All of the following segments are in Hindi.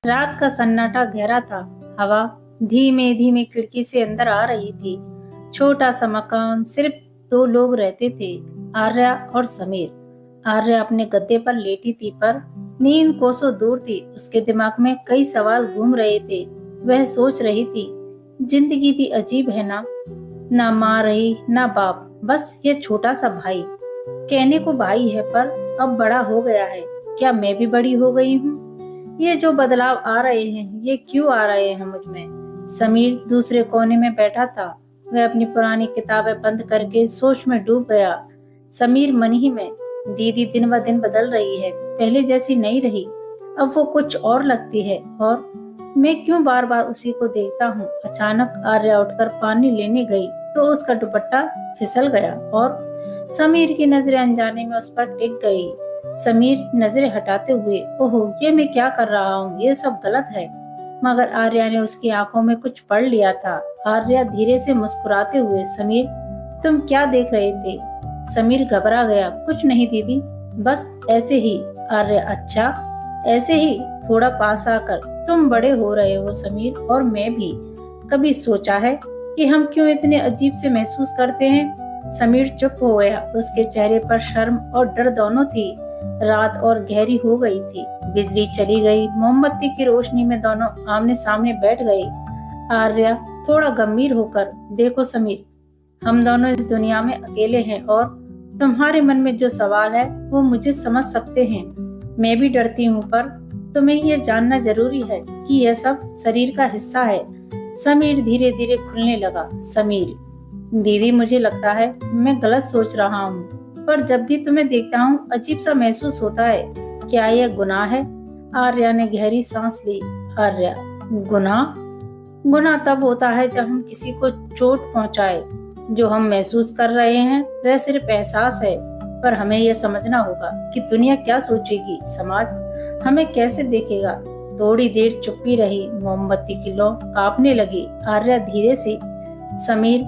रात का सन्नाटा गहरा था। हवा धीमे धीमे खिड़की से अंदर आ रही थी। छोटा सा मकान, सिर्फ दो लोग रहते थे, आर्या और समीर। आर्या अपने गद्दे पर लेटी थी, पर नींद कोसों दूर थी। उसके दिमाग में कई सवाल घूम रहे थे। वह सोच रही थी, जिंदगी भी अजीब है ना। ना माँ रही, ना बाप, बस ये छोटा सा भाई। कहने को भाई है, पर अब बड़ा हो गया है। क्या मैं भी बड़ी हो गई हूँ? ये जो बदलाव आ रहे हैं, ये क्यों आ रहे हैं मुझ में? समीर दूसरे कोने में बैठा था। वह अपनी पुरानी किताबें बंद करके सोच में डूब गया। समीर मन ही में, दीदी दिन ब दिन बदल रही है, पहले जैसी नहीं रही। अब वो कुछ और लगती है, और मैं क्यों बार बार उसी को देखता हूँ। अचानक आर्या उठकर पानी लेने गई तो उसका दुपट्टा फिसल गया और समीर की नजरें अनजाने में उस पर टिक गई। समीर नजरें हटाते हुए, ओहो, ये मैं क्या कर रहा हूँ, ये सब गलत है। मगर आर्या ने उसकी आंखों में कुछ पढ़ लिया था। आर्या धीरे से मुस्कुराते हुए, समीर, तुम क्या देख रहे थे? समीर घबरा गया, कुछ नहीं दीदी, बस ऐसे ही। आर्या, अच्छा, ऐसे ही? थोड़ा पास आकर, तुम बड़े हो रहे हो समीर, और मैं भी। कभी सोचा है कि हम क्यों इतने अजीब से महसूस करते हैं? समीर चुप हो गया। उसके चेहरे पर शर्म और डर दोनों थी। रात और गहरी हो गई थी। बिजली चली गई। मोमबत्ती की रोशनी में दोनों आमने सामने बैठ गए। आर्या थोड़ा गंभीर होकर, देखो समीर, हम दोनों इस दुनिया में अकेले हैं, और तुम्हारे मन में जो सवाल है वो मुझे समझ सकते हैं। मैं भी डरती हूँ, पर तुम्हें ये जानना जरूरी है कि यह सब शरीर का हिस्सा है। समीर धीरे धीरे खुलने लगा। समीर, दीदी, मुझे लगता है मैं गलत सोच रहा हूँ, पर जब भी तुम्हें देखता हूँ अजीब सा महसूस होता है। क्या यह गुनाह है? आर्या ने गहरी सांस ली। आर्या, गुनाह? गुनाह तब होता है जब हम किसी को चोट पहुँचाए। जो हम महसूस कर रहे हैं वह सिर्फ एहसास है, पर हमें यह समझना होगा कि दुनिया क्या सोचेगी, समाज हमें कैसे देखेगा। थोड़ी देर चुप्पी रही। मोमबत्ती की लौ कांपने लगी। आर्या धीरे से, समीर,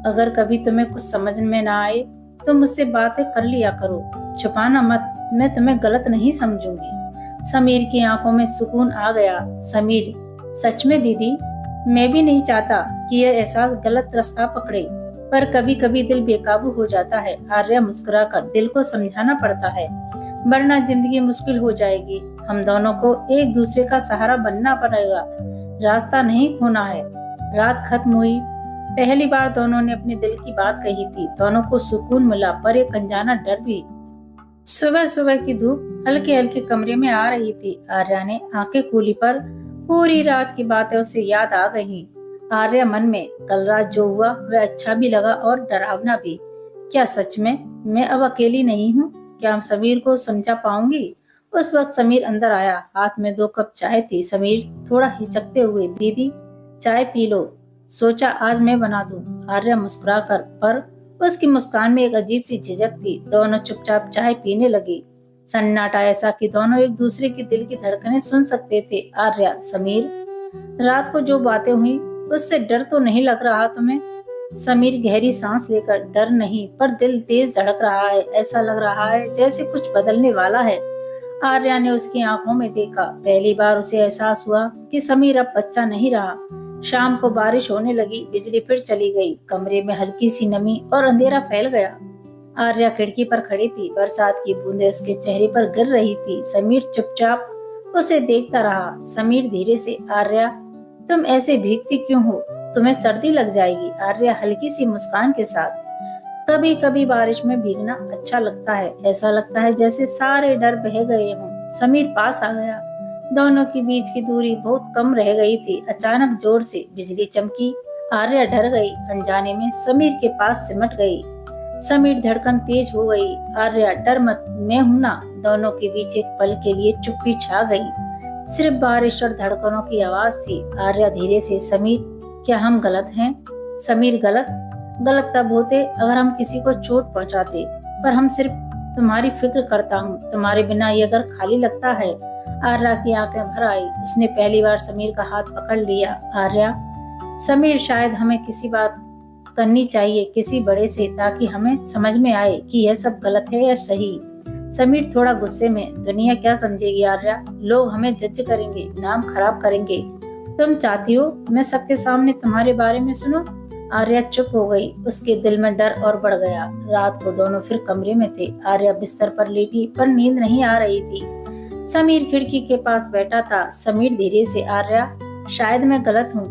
अगर कभी तुम्हें कुछ समझ में ना आए तो मुझसे बातें कर लिया करो, छुपाना मत, मैं तुम्हें गलत नहीं समझूंगी। समीर की आंखों में सुकून आ गया। समीर, सच में दीदी, मैं भी नहीं चाहता कि यह एहसास गलत रास्ता पकड़े, पर कभी कभी दिल बेकाबू हो जाता है। आर्या मुस्कुराकर, दिल को समझाना पड़ता है, वरना जिंदगी मुश्किल हो जाएगी। हम दोनों को एक दूसरे का सहारा बनना पड़ेगा, रास्ता नहीं खोना है। रात खत्म हुई। पहली बार दोनों ने अपने दिल की बात कही थी। दोनों को सुकून मिला, पर एक अनजाना डर भी। सुबह सुबह की धूप हल्के हल्के कमरे में आ रही थी। आर्या ने आंखें खोली, पर पूरी रात की बातें उसे याद आ गईं। आर्या मन में, कल रात जो हुआ वह अच्छा भी लगा और डरावना भी। क्या सच में मैं अब अकेली नहीं हूँ? क्या हम समीर को समझा पाऊंगी? उस वक्त समीर अंदर आया। हाथ में 2 कप चाय थी। समीर थोड़ा हिचकते हुए, दीदी, चाय पी लो। सोचा आज मैं बना दूं। आर्या मुस्कुराकर, पर उसकी मुस्कान में एक अजीब सी झिझक थी। दोनों चुपचाप चाय पीने लगे। सन्नाटा ऐसा कि दोनों एक दूसरे की दिल की धड़कनें सुन सकते थे। आर्या, समीर, रात को जो बातें हुई उससे डर तो नहीं लग रहा तुम्हें? समीर गहरी सांस लेकर, डर नहीं, पर दिल तेज धड़क रहा है। ऐसा लग रहा है जैसे कुछ बदलने वाला है। आर्या ने उसकी आंखों में देखा। पहली बार उसे एहसास हुआ कि समीर अब बच्चा नहीं रहा। शाम को बारिश होने लगी। बिजली फिर चली गई। कमरे में हल्की सी नमी और अंधेरा फैल गया। आर्या खिड़की पर खड़ी थी। बरसात की बूंदें उसके चेहरे पर गिर रही थी। समीर चुपचाप उसे देखता रहा। समीर धीरे से, आर्या, तुम ऐसे भीगती क्यों हो? तुम्हें सर्दी लग जाएगी। आर्या हल्की सी मुस्कान के साथ, कभी कभी बारिश में भीगना अच्छा लगता है। ऐसा लगता है जैसे सारे डर बह गए हों। समीर पास आ गया। दोनों के बीच की दूरी बहुत कम रह गई थी। अचानक जोर से बिजली चमकी। आर्या डर गई। अनजाने में समीर के पास सिमट गई। समीर धड़कन तेज हो गई। आर्या, डर मत, मैं हूं ना। दोनों के बीच एक पल के लिए चुप्पी छा गई। सिर्फ बारिश और धड़कनों की आवाज थी। आर्या धीरे से, समीर, क्या हम गलत हैं? समीर, गलत? गलत तब होते अगर हम किसी को चोट पहुंचाते, पर हम सिर्फ तुम्हारी फिक्र करता हूँ। तुम्हारे बिना ये घर खाली लगता है। आर्या की आंखें भर आई। उसने पहली बार समीर का हाथ पकड़ लिया। आर्या, समीर, शायद हमें किसी बात करनी चाहिए किसी बड़े से, ताकि हमें समझ में आए कि यह सब गलत है या सही। समीर थोड़ा गुस्से में, दुनिया क्या समझेगी आर्या, लोग हमें जज करेंगे, नाम खराब करेंगे। तुम चाहती हो मैं सबके सामने तुम्हारे बारे में सुनूं? आर्या चुप हो गई। उसके दिल में डर और बढ़ गया। रात को दोनों फिर कमरे में थे। आर्या बिस्तर पर लेटी, पर नींद नहीं आ रही थी। समीर खिड़की के पास बैठा था। समीर धीरे से, आर्या शायद मैं गलत हूँ,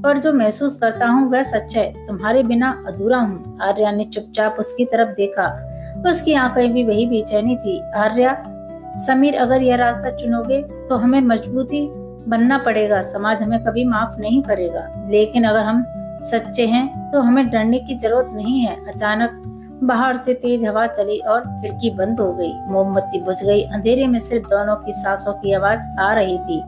पर जो महसूस करता हूँ वह सच है। तुम्हारे बिना अधूरा हूँ। आर्या ने चुपचाप उसकी तरफ देखा। उसकी आंखें भी वही बेचैनी थी। आर्या, समीर अगर यह रास्ता चुनोगे तो हमें मजबूती बनना पड़ेगा। समाज हमें कभी माफ नहीं करेगा, लेकिन अगर हम सच्चे हैं तो हमें डरने की जरूरत नहीं है। अचानक बाहर से तेज हवा चली और खिड़की बंद हो गई। मोमबत्ती बुझ गई। अंधेरे में सिर्फ दोनों की सांसों की आवाज आ रही थी।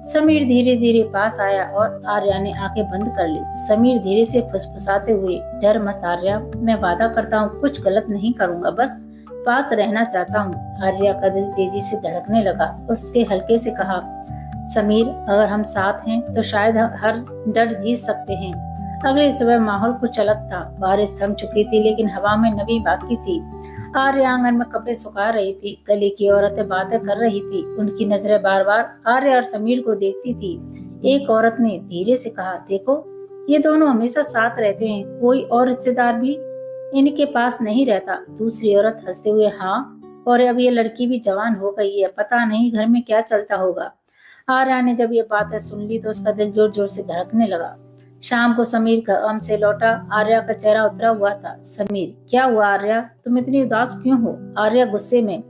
समीर धीरे धीरे पास आया और आर्या ने आंखें बंद कर ली। समीर धीरे से फुसफुसाते हुए, डर मत आर्या, मैं वादा करता हूँ कुछ गलत नहीं करूँगा, बस पास रहना चाहता हूँ। आर्या का दिल तेजी से धड़कने लगा। उसके हल्के से कहा, समीर अगर हम साथ हैं तो शायद हर डर जीत सकते हैं। अगली सुबह माहौल कुछ अलग था। बारिश थम चुकी थी, लेकिन हवा में नमी बाकी थी। आर्या आंगन में कपड़े सुखा रही थी। गली की औरतें बातें कर रही थी। उनकी नजरें बार बार आर्या और समीर को देखती थी। एक औरत ने धीरे से कहा, देखो ये दोनों हमेशा साथ रहते हैं, कोई और रिश्तेदार भी इनके पास नहीं रहता। दूसरी औरत हंसते हुए, हाँ, और अब ये लड़की भी जवान हो गई है, पता नहीं घर में क्या चलता होगा। आर्या ने जब ये बातें सुन ली तो उसका दिल जोर जोर से धड़कने लगा। शाम को समीर काम से लौटा। आर्या का चेहरा उतरा हुआ था। समीर, क्या हुआ आर्या, तुम इतनी उदास क्यों हो? आर्या गुस्से में,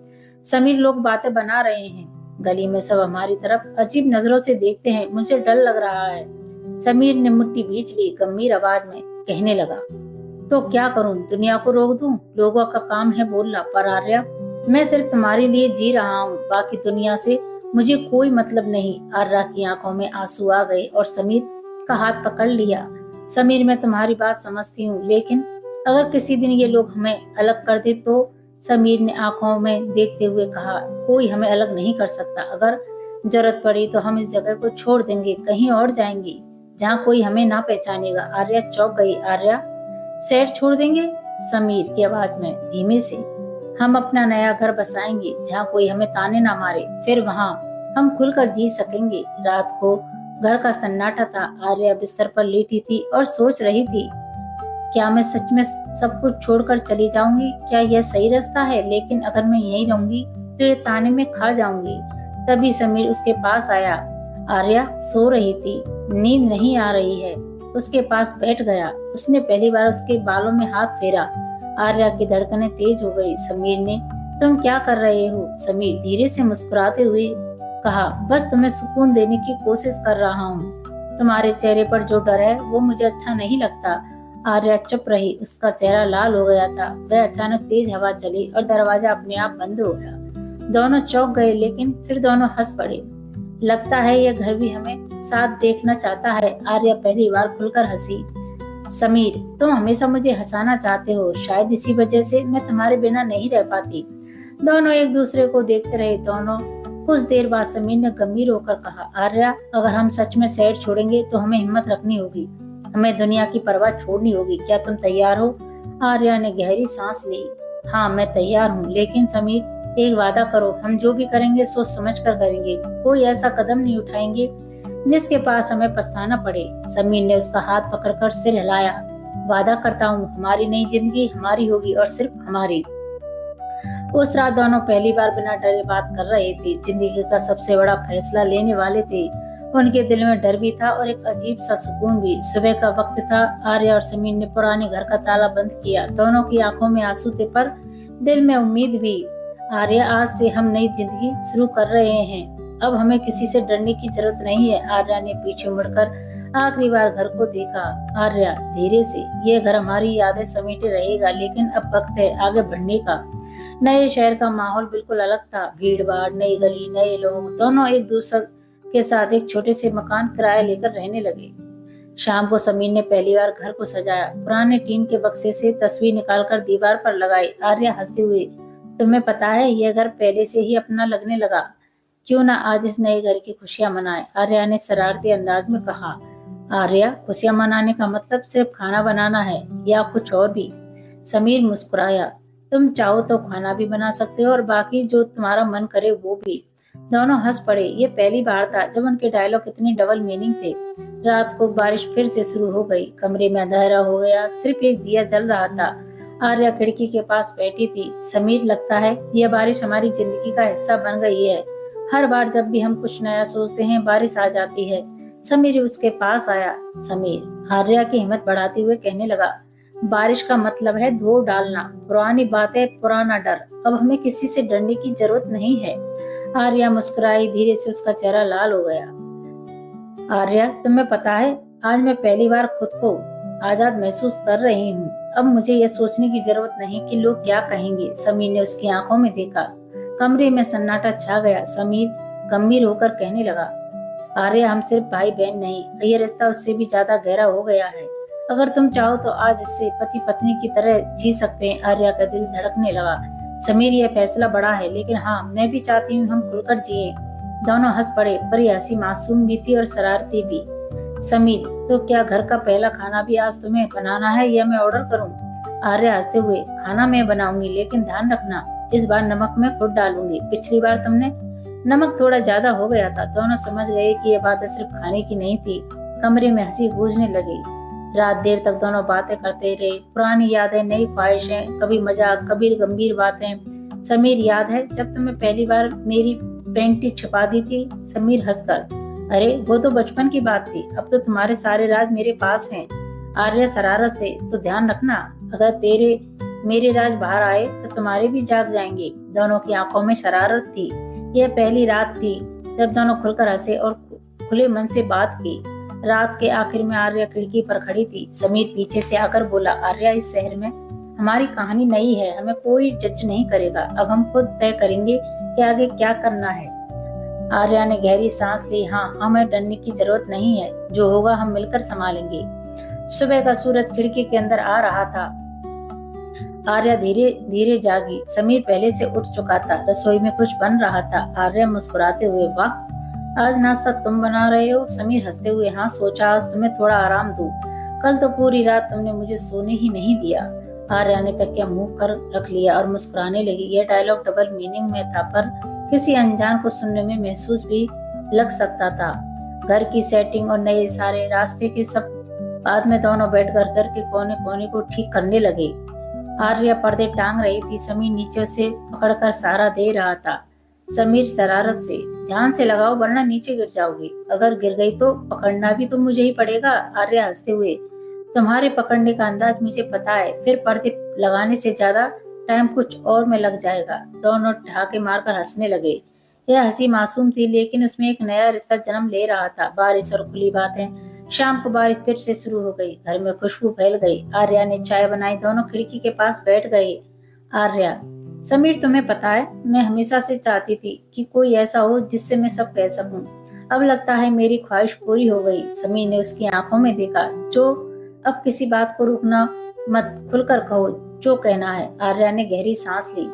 समीर लोग बातें बना रहे हैं, गली में सब हमारी तरफ अजीब नजरों से देखते हैं, मुझे डर लग रहा है। समीर ने मुट्ठी भींच ली। गंभीर आवाज में कहने लगा, तो क्या करूं, दुनिया को रोक दूं? लोगों का काम है बोलना, पर आर्या मैं सिर्फ तुम्हारे लिए जी रहा हूँ, बाकी दुनिया से मुझे कोई मतलब नहीं। आर्या की आंखों में आंसू आ गए और समीर का हाथ पकड़ लिया। समीर, मैं तुम्हारी बात समझती हूँ, लेकिन अगर किसी दिन ये लोग हमें अलग कर दे तो? समीर ने आंखों में देखते हुए कहा, कोई हमें अलग नहीं कर सकता। अगर जरूरत पड़ी तो हम इस जगह को छोड़ देंगे, कहीं और जाएंगे जहाँ कोई हमें ना पहचानेगा। आर्या चौंक गई। आर्या, शहर छोड़ देंगे? समीर की आवाज में धीमे से, हम अपना नया घर बसाएंगे जहाँ कोई हमें ताने ना मारे, फिर वहाँ हम खुलकर जी सकेंगे। रात को घर का सन्नाटा था। आर्या बिस्तर पर लेटी थी और सोच रही थी, क्या मैं सच में सब कुछ छोड़कर चली जाऊंगी? क्या यह सही रास्ता है? लेकिन अगर मैं यहीं रहूंगी तो ये ताने में खा जाऊंगी। तभी समीर उसके पास आया। आर्या सो रही थी, नींद नहीं आ रही है। उसके पास बैठ गया। उसने पहली बार उसके बालों में हाथ फेरा। आर्या की धड़कनें तेज हो गई। समीर ने, तुम क्या कर रहे हो? समीर धीरे से मुस्कुराते हुए कहा, बस तुम्हें सुकून देने की कोशिश कर रहा हूँ। तुम्हारे चेहरे पर जो डर है वो मुझे अच्छा नहीं लगता। आर्या चुप रही। उसका चेहरा लाल हो गया था। वह अचानक तेज हवा चली और दरवाजा अपने आप बंद हो गया। दोनों चौंक गए, लेकिन फिर दोनों हंस पड़े। लगता है यह घर भी हमें साथ देखना चाहता है। आर्या पहली बार खुलकर हंसी। समीर, तुम हमेशा मुझे हंसाना चाहते हो, शायद इसी वजह से मैं तुम्हारे बिना नहीं रह पाती। दोनों एक दूसरे को देखते रहे। दोनों कुछ देर बाद समीर ने गंभीर होकर कहा, आर्या अगर हम सच में शहर छोड़ेंगे तो हमें हिम्मत रखनी होगी, हमें दुनिया की परवाह छोड़नी होगी। क्या तुम तैयार हो? आर्या ने गहरी सांस ली। हाँ, मैं तैयार हूँ, लेकिन समीर एक वादा करो, हम जो भी करेंगे सोच समझ कर करेंगे, कोई ऐसा कदम नहीं उठाएंगे जिसके पास हमें पछताना पड़े। समीर ने उसका हाथ पकड़कर सिर हिलाया। वादा करता हूँ, हमारी नई जिंदगी हमारी होगी और सिर्फ हमारी। उस रात दोनों पहली बार बिना डरे बात कर रहे थे। जिंदगी का सबसे बड़ा फैसला लेने वाले थे। उनके दिल में डर भी था और एक अजीब सा सुकून भी। सुबह का वक्त था। आर्या और समीर ने पुराने घर का ताला बंद किया। दोनों की आंखों में आंसू थे, पर दिल में उम्मीद भी। आर्या, आज से हम नई जिंदगी शुरू कर रहे हैं। अब हमें किसी से डरने की जरूरत नहीं है। आर्या ने पीछे मुड़कर आखिरी बार घर को देखा। आर्या धीरे से, ये घर हमारी यादें समेटे रहेगा, लेकिन अब वक्त है आगे बढ़ने का। नए शहर का माहौल बिल्कुल अलग था। भीड़ भाड़, नई गली, नए लोग। दोनों एक दूसरे के साथ एक छोटे से मकान किराया लेकर रहने लगे। शाम को समीर ने पहली बार घर को सजाया। पुराने टीन के बक्से से तस्वीर निकालकर दीवार पर लगाई। आर्या हंसते हुए, तुम्हें पता है यह घर पहले से ही अपना लगने लगा, क्यों ना आज इस नए घर की खुशियां मनाएं? आर्या ने शरारती अंदाज में कहा। आर्या, खुशियां मनाने का मतलब सिर्फ खाना बनाना है या कुछ और भी? समीर मुस्कुराया। तुम चाहो तो खाना भी बना सकते हो और बाकी जो तुम्हारा मन करे वो भी। दोनों हंस पड़े। ये पहली बार था जब उनके डायलॉग इतनी डबल मीनिंग थे। रात को बारिश फिर से शुरू हो गई। कमरे में अंधेरा हो गया, सिर्फ एक दिया जल रहा था। आर्या खिड़की के पास बैठी थी। समीर, लगता है यह बारिश हमारी जिंदगी का हिस्सा बन गई है। हर बार जब भी हम कुछ नया सोचते हैं बारिश आ जाती है। समीर उसके पास आया। समीर आर्या की हिम्मत बढ़ाते हुए कहने लगा, बारिश का मतलब है धो डालना, पुरानी बातें, पुराना डर। अब हमें किसी से डरने की जरूरत नहीं है। आर्या मुस्कुराई। धीरे से उसका चेहरा लाल हो गया। आर्या, तुम्हें पता है आज मैं पहली बार खुद को आजाद महसूस कर रही हूँ। अब मुझे यह सोचने की जरूरत नहीं कि लोग क्या कहेंगे। समीर ने उसकी आंखों में देखा। कमरे में सन्नाटा छा गया। समीर गंभीर होकर कहने लगा, आर्या, हम सिर्फ भाई बहन नहीं, ये रिश्ता उससे भी ज्यादा गहरा हो गया है। अगर तुम चाहो तो आज इससे पति पत्नी की तरह जी सकते हैं। आर्या का दिल धड़कने लगा। समीर, यह फैसला बड़ा है, लेकिन हाँ, मैं भी चाहती हूँ हम खुलकर जिए। दोनों हंस पड़े, पर यह हंसी मासूम भी थी और शरारती भी। समीर, तो क्या घर का पहला खाना भी आज तुम्हें बनाना है या मैं ऑर्डर करूँ? आर्या हंसते हुए, खाना मैं बनाऊंगी, लेकिन ध्यान रखना इस बार नमक मैं खुद डालूंगी। पिछली बार तुमने नमक थोड़ा ज्यादा हो गया था। दोनों समझ गए कि यह बातें सिर्फ खाने की नहीं थी। कमरे में हंसी गूंजने लगी। रात देर तक दोनों बातें करते रहे। पुरानी यादें, नई ख्वाहिशें, कभी मजाक, कभी गंभीर बातें। समीर, याद है जब तुमने पहली बार मेरी पेंटी छुपा दी थी? समीर हंसकर, अरे वो तो बचपन की बात थी, अब तो तुम्हारे सारे राज मेरे पास हैं। आर्या शरारत से, तो ध्यान रखना, अगर मेरे राज बाहर आए तो तुम्हारे भी जाग जाएंगे। दोनों की आंखों में शरारत थी। यह पहली रात थी जब दोनों खुलकर हंसे और खुले मन से बात की। रात के आखिर में आर्या खिड़की पर खड़ी थी। समीर पीछे से आकर बोला, आर्या, इस शहर में हमारी कहानी नई है, हमें कोई जज नहीं करेगा। अब हम खुद तय करेंगे कि आगे क्या करना है। आर्या ने गहरी सांस ली। हाँ, हमें डरने की जरूरत नहीं है, जो होगा हम मिलकर संभालेंगे। सुबह का सूरज खिड़की के अंदर आ रहा था। आर्या धीरे धीरे जागी। समीर पहले से उठ चुका था। रसोई में कुछ बन रहा था। आर्या मुस्कुराते हुए, वाह, आज नाश्ता तुम बना रहे हो? समीर हंसते हुए, हाँ, सोचा आज तुम्हें थोड़ा आराम दूं। कल तो पूरी रात तुमने मुझे सोने ही नहीं दिया। आर्या ने तकिया मुंह कर रख लिया और मुस्कुराने लगी। यह डायलॉग डबल मीनिंग में था, पर किसी अनजान को सुनने में महसूस भी लग सकता था। घर की सेटिंग और नए सारे रास्ते के सब बाद में दोनों बैठकर घर के कोने कोने को ठीक करने लगे। आर्या पर्दे टांग रही थी। समीर नीचे से पकड़कर सहारा दे रहा था। समीर शरारत से, ध्यान से लगाओ वरना नीचे गिर जाओगी। अगर गिर गई तो पकड़ना भी तो मुझे ही पड़ेगा। आर्या हंसते हुए, तुम्हारे पकड़ने का अंदाज मुझे पता है, फिर पर्दे लगाने से ज्यादा टाइम कुछ और में लग जाएगा। दोनों ठहाके मारकर हंसने लगे। यह हंसी मासूम थी, लेकिन उसमें एक नया रिश्ता जन्म ले रहा था। बारिश और खुली बातें। शाम को बारिश फिर से शुरू हो गई। घर में खुशबू फैल गई। आर्या ने चाय बनाई। दोनों खिड़की के पास बैठ गए। आर्या, समीर, तुम्हें पता है मैं हमेशा से चाहती थी कि कोई ऐसा हो जिससे मैं सब कह सकूं। अब लगता है मेरी ख्वाहिश पूरी हो गई। समीर ने उसकी आंखों में देखा। जो अब किसी बात को रुकना मत, खुलकर कहो जो कहना है। आर्या ने गहरी सांस ली।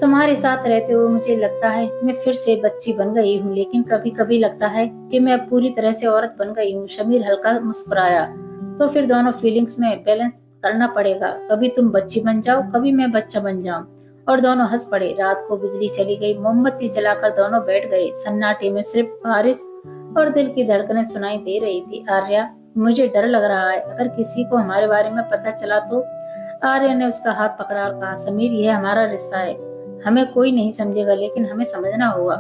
तुम्हारे साथ रहते हुए मुझे लगता है मैं फिर से बच्ची बन गई हूँ, लेकिन कभी कभी लगता है कि मैं अब पूरी तरह से औरत बन गई हूँ। समीर हल्का मुस्कुराया। तो फिर दोनों फीलिंग्स में बैलेंस करना पड़ेगा। कभी तुम बच्ची बन जाओ, कभी मैं बच्चा बन जाऊं। और दोनों हंस पड़े। रात को बिजली चली गई। मोमबत्ती जलाकर दोनों बैठ गए। सन्नाटे में सिर्फ बारिश और दिल की धड़कनें सुनाई दे रही थी। आर्या, मुझे डर लग रहा है, अगर किसी को हमारे बारे में पता चला तो? आर्या ने उसका हाथ पकड़ा और कहा, समीर, यह हमारा रिश्ता है। हमें कोई नहीं समझेगा, लेकिन हमें समझना होगा।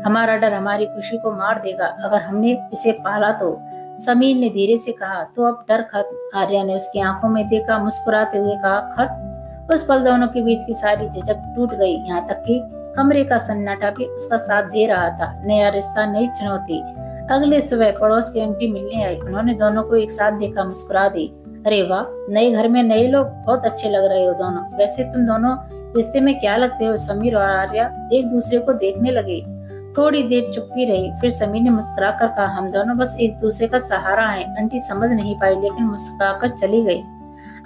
हमारा डर हमारी खुशी को मार देगा अगर हमने इसे पाला तो। समीर ने धीरे से कहा, तो अब डर खत्म? आर्या ने उसकी आंखों में देखा, मुस्कुराते हुए कहा, खत्म। उस पल दोनों के बीच की सारी झिझक टूट गई, यहाँ तक कि कमरे का सन्नाटा भी उसका साथ दे रहा था। नया रिश्ता, नई चुनौती। अगले सुबह पड़ोस के आंटी मिलने आई। उन्होंने दोनों को एक साथ देखा, मुस्कुरा दी। अरे वाह, नए घर में नए लोग, बहुत अच्छे लग रहे हो दोनों। वैसे तुम दोनों रिश्ते में क्या लगते हो? समीर और आर्या एक दूसरे को देखने लगे। थोड़ी देर चुप्पी रही। फिर समीर ने मुस्कुरा कर कहा, हम दोनों बस एक दूसरे का सहारा हैं। आंटी समझ नहीं पाई, लेकिन मुस्कुरा कर चली गई।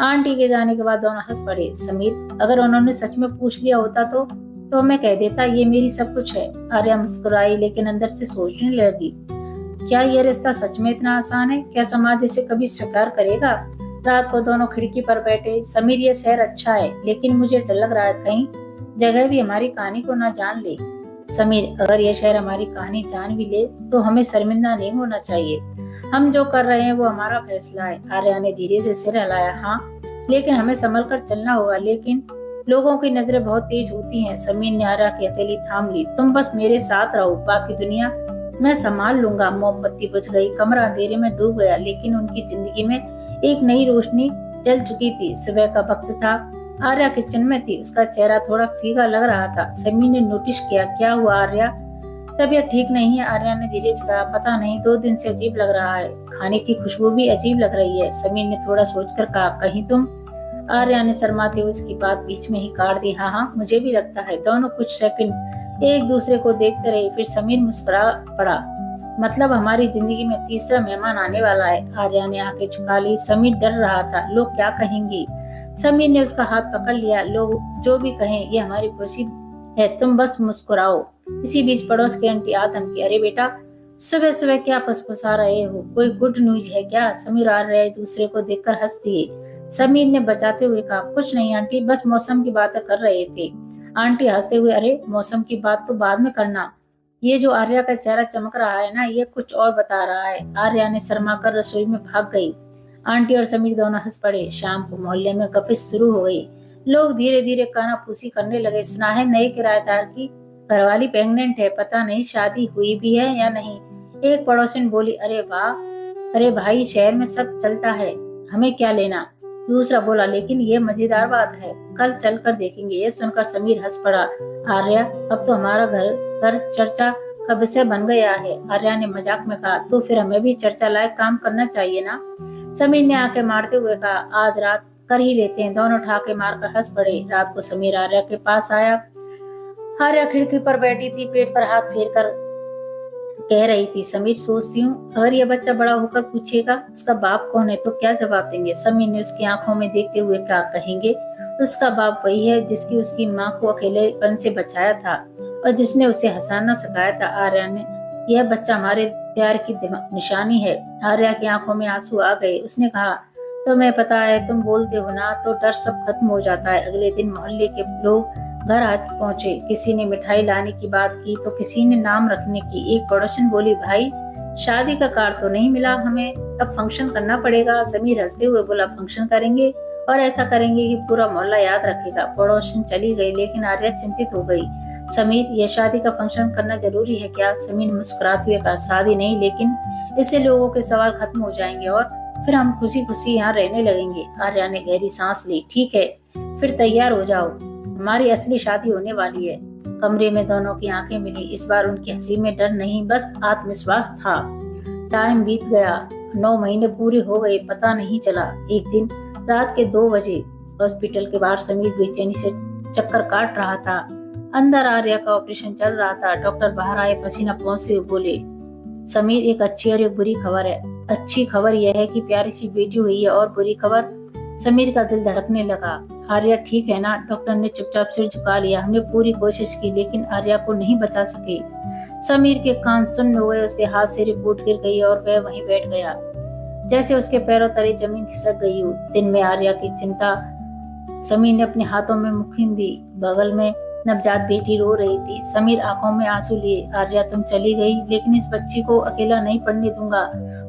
आंटी के जाने के बाद दोनों हंस पड़े। समीर, अगर उन्होंने सच में पूछ लिया होता तो मैं कह देता ये मेरी सब कुछ है। आर्या मुस्कुराई, लेकिन अंदर से सोचने लगी, क्या यह रिश्ता सच में इतना आसान है? क्या समाज इसे कभी स्वीकार करेगा? रात को दोनों खिड़की पर बैठे। समीर, ये शहर अच्छा है, लेकिन मुझे डर लग रहा है कहीं जगह भी हमारी कहानी को ना जान ले। समीर, अगर यह शहर हमारी कहानी जान भी ले तो हमें शर्मिंदा नहीं होना चाहिए। हम जो कर रहे हैं वो हमारा फैसला है। आर्या ने धीरे से सिर हिलाया। हाँ, लेकिन हमें संभल कर चलना होगा। लेकिन लोगों की नजरें बहुत तेज होती हैं। समीर ने आर्या की हथेली थाम ली। तुम बस मेरे साथ रहो, बाकी दुनिया मैं संभाल लूंगा। मोमबत्ती बुझ गई, कमरा अंधेरे में डूब गया, लेकिन उनकी जिंदगी में एक नई रोशनी जल चुकी थी। सुबह का वक्त था। आर्या किचन में थी। उसका चेहरा थोड़ा फीका लग रहा था। समीर ने नोटिस किया। क्या हुआ आर्या, तबीयत ठीक नहीं है? आर्या ने धीरे से कहा। पता नहीं, 2 दिन से अजीब लग रहा है। खाने की खुशबू भी अजीब लग रही है। समीर ने थोड़ा सोचकर कहा, कहीं तुम? आर्या ने शर्माते हुए उसकी बात बीच में ही काट दी। हाँ, मुझे भी लगता है। दोनों कुछ सेकंड एक दूसरे को देखते रहे। फिर समीर मुस्कुरा पड़ा। मतलब हमारी जिंदगी में तीसरा मेहमान आने वाला है। आर्या ने आंखें झुका ली। समीर डर रहा था, लोग क्या कहेंगे। समीर ने उसका हाथ पकड़ लिया। लोग जो भी कहें, ये हमारी खुशी है, तुम बस मुस्कुराओ। इसी बीच पड़ोस की आंटी आ धमकी। अरे बेटा, सुबह सुबह क्या फुसफुसा रहे हो? कोई गुड न्यूज है क्या? समीर और आर्या एक दूसरे को देखकर हंस दिए। समीर ने बचाते हुए कहा, कुछ नहीं आंटी, बस मौसम की बातें कर रहे थे। आंटी हंसते हुए, अरे मौसम की बात तो बाद में करना। ये जो आर्या का चेहरा चमक रहा है ना, ये कुछ और बता रहा है। आर्या ने शर्मा कर रसोई में भाग गई। आंटी और समीर दोनों हंस पड़े। शाम को मोहल्ले में गपिश शुरू हो गई। लोग धीरे धीरे कानाफूसी करने लगे। सुना है नए किराएदार की घरवाली प्रेग्नेंट है, पता नहीं शादी हुई भी है या नहीं। एक पड़ोसन बोली। अरे वाह, अरे भाई, शहर में सब चलता है, हमें क्या लेना। दूसरा बोला, लेकिन ये मजेदार बात है, कल चल कर देखेंगे। ये सुनकर समीर हंस पड़ा। आर्या, अब तो हमारा घर चर्चा का विषय बन गया है। आर्या ने मजाक में कहा। तो फिर हमें भी चर्चा लायक काम करना चाहिए ना। समीर ने आंखें मारते हुए कहा, आज रात कर ही लेते हैं। दोनों ठाके मारकर हंस पड़े। रात को समीर आर्या के पास आया। आर्या खिड़की पर बैठी थी, पेट पर हाथ फेर कर कह रही थी, समीर, सोचती हूँ अगर यह बच्चा बड़ा होकर पूछेगा उसका बाप कौन है तो क्या जवाब देंगे। समीर ने उसकी आंखों में देखते हुए क्या कहेंगे, उसका बाप वही है जिसकी उसकी माँ को अकेलेपन से बचाया था और जिसने उसे हंसाना सिखाया था। आर्या ने, यह बच्चा हमारे प्यार की निशानी है। आर्या की आंखों में आंसू आ गए। उसने कहा, तुम्हें पता है, तुम बोलते हो ना तो डर सब खत्म हो जाता है। अगले दिन मोहल्ले के लोग घर आ पहुंचे। किसी ने मिठाई लाने की बात की तो किसी ने नाम रखने की। एक पड़ोसन बोली, भाई शादी का कार्ड तो नहीं मिला हमें, अब फंक्शन करना पड़ेगा। समीर हंसते हुए बोला, फंक्शन करेंगे और ऐसा करेंगे कि पूरा मोहल्ला याद रखेगा। पड़ोसन चली गई, लेकिन आर्या चिंतित हो गई। समीर, यह शादी का फंक्शन करना जरूरी है क्या? समीर मुस्कुराते हुए कहा, शादी नहीं, लेकिन इससे लोगों के सवाल खत्म हो जाएंगे और फिर हम खुशी खुशी यहाँ रहने लगेंगे। आर्या ने गहरी सांस ली। ठीक है, फिर तैयार हो जाओ, हमारी असली शादी होने वाली है। कमरे में दोनों की आंखें मिली। इस बार उनकी हंसी में डर नहीं, बस आत्मविश्वास था। टाइम बीत गया, 9 महीने पूरे हो गए, पता नहीं चला। एक दिन रात के 2 बजे हॉस्पिटल के बाहर समीर बेचैनी से चक्कर काट रहा था। अंदर आर्या का ऑपरेशन चल रहा था। डॉक्टर बाहर आए, पसीना पोंछते हुए बोले, समीर, एक अच्छी और एक बुरी खबर है। अच्छी खबर यह है कि प्यारी सी बेटी हुई है, और बुरी खबर, समीर का दिल धड़कने लगा। आर्या ठीक है ना? डॉक्टर ने चुपचाप सिर झुका लिया। हमने पूरी कोशिश की, लेकिन आर्या को नहीं बचा सके। समीर के कान सुन्न हो गए। उसके हाथ से रिपोर्ट गिर गई और वह वहीं बैठ गया जैसे उसके पैरों तले जमीन खिसक गई हो। दिन में आर्या की चिंता। समीर ने अपने हाथों में मुखिन दी। बगल में नवजात बेटी रो रही थी। समीर आंखों में आंसू लिए। आर्या, तुम चली गई, लेकिन इस बच्ची को अकेला नहीं पड़ने दूंगा।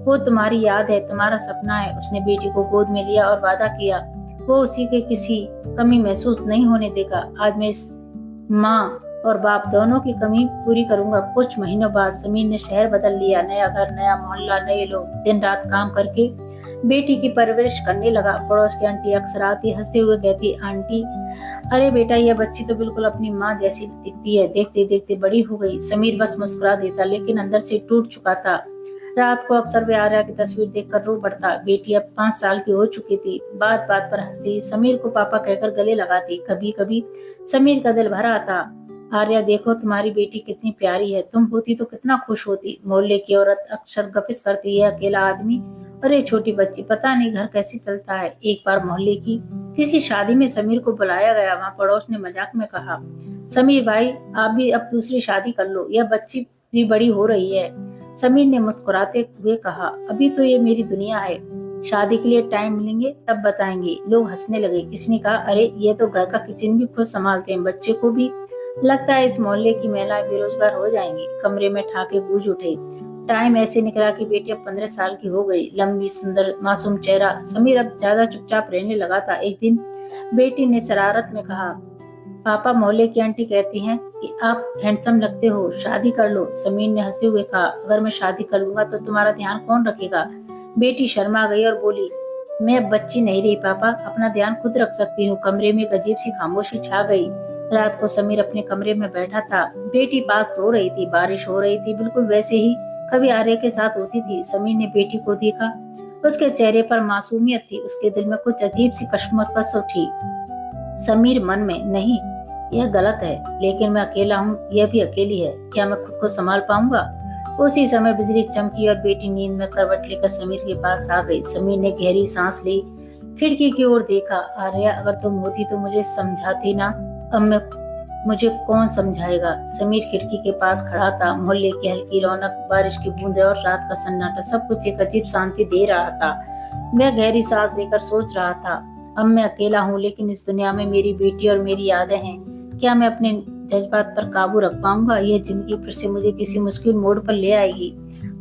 वो तुम्हारी याद है, तुम्हारा सपना है। उसने बेटी को गोद में लिया और वादा किया, वो उसी के किसी कमी महसूस नहीं होने देगा। आज मैं इस माँ और बाप दोनों की कमी पूरी करूंगा। कुछ महीनों बाद समीर ने शहर बदल लिया। नया घर, नया मोहल्ला, नए लोग। दिन रात काम करके बेटी की परवरिश करने लगा। पड़ोस की आंटी अक्सर आती, हंसते हुए कहती, आंटी, अरे बेटा, यह बच्ची तो बिल्कुल अपनी माँ जैसी दिखती है। देखते देखते बड़ी हो गई। समीर बस मुस्कुरा देता, लेकिन अंदर से टूट चुका था। रात को अक्सर वे आर्या की तस्वीर देखकर रो पड़ता। बेटी अब 5 साल की हो चुकी थी। बात बात पर हंसती, समीर को पापा कहकर गले लगाती। कभी कभी समीर का दिल भरा आता। आर्या, देखो तुम्हारी बेटी कितनी प्यारी है, तुम होती तो कितना खुश होती। मोहल्ले की औरत अक्सर गपिस करती है, अकेला आदमी और एक छोटी बच्ची, पता नहीं घर कैसे चलता है। एक बार मोहल्ले की किसी शादी में समीर को बुलाया गया। वहाँ पड़ोस ने मजाक में कहा, समीर भाई, आप भी अब दूसरी शादी कर लो, यह बच्ची भी बड़ी हो रही है। समीर ने मुस्कुराते हुए कहा, अभी तो ये मेरी दुनिया है, शादी के लिए टाइम मिलेंगे तब बताएंगे। लोग हंसने लगे। किसी ने कहा, अरे ये तो घर का किचन भी खुद संभालते हैं, बच्चे को भी। लगता है इस मोहल्ले की महिलाएं बेरोजगार हो जाएंगी। कमरे में ठाके गूंज उठे। टाइम ऐसे निकला कि बेटी अब 15 साल की हो गई। लंबी सुंदर मासूम चेहरा। समीर अब ज्यादा चुपचाप रहने लगा था। एक दिन बेटी ने शरारत में कहा, पापा, मोहल्ले की आंटी कहती हैं कि आप हैंडसम लगते हो, शादी कर लो। समीर ने हंसते हुए कहा, अगर मैं शादी कर लूंगा तो तुम्हारा ध्यान कौन रखेगा? बेटी शर्मा गई और बोली, मैं अब बच्ची नहीं रही पापा, अपना ध्यान खुद रख सकती हूँ। कमरे में एक अजीब सी खामोशी छा गई। रात को समीर अपने कमरे में बैठा था। बेटी पास सो रही थी। बारिश हो रही थी, बिल्कुल वैसे ही कभी आर्य के साथ होती थी। समीर ने बेटी को देखा। उसके चेहरे पर मासूमियत थी। उसके दिल में कुछ अजीब सी कश्मकश उठी। समीर मन में, नहीं, यह गलत है, लेकिन मैं अकेला हूँ, यह भी अकेली है, क्या मैं खुद को संभाल पाऊंगा? उसी समय बिजली चमकी और बेटी नींद में करवट लेकर समीर के पास आ गई। समीर ने गहरी सांस ली, खिड़की की ओर देखा। आर्या, अगर तुम होती तो मुझे समझाती ना। अब मुझे कौन समझाएगा? समीर खिड़की के पास खड़ा था। मोहल्ले की हल्की रौनक, बारिश की बूंदें और रात का सन्नाटा, सब कुछ एक अजीब शांति दे रहा था। मैं गहरी सांस लेकर सोच रहा था, अब मैं अकेला हूँ, लेकिन इस दुनिया में मेरी बेटी और मेरी यादें हैं। क्या मैं अपने जज्बात पर काबू रख पाऊंगा? यह जिंदगी फिर से मुझे किसी मुश्किल मोड़ पर ले आएगी।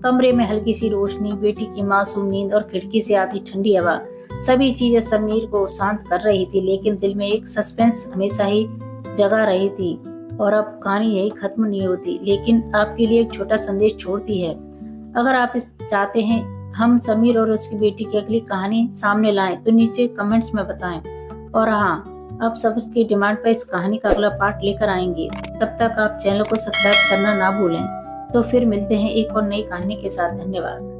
कमरे में हल्की सी रोशनी, बेटी की मासूम नींद और खिड़की से आती ठंडी हवा, सभी चीजें समीर को शांत कर रही थी। लेकिन दिल में एक सस्पेंस हमेशा ही जगा रही थी। और अब कहानी यही खत्म नहीं होती, लेकिन आपके लिए एक छोटा संदेश छोड़ती है। अगर आप इस चाहते हैं हम समीर और उसकी बेटी की अगली कहानी सामने लाएं, तो नीचे कमेंट्स में बताएं। और हाँ, अब सबकी डिमांड पर इस कहानी का अगला पार्ट लेकर आएंगे। तब तक आप चैनल को सब्सक्राइब करना ना भूलें। तो फिर मिलते हैं एक और नई कहानी के साथ। धन्यवाद।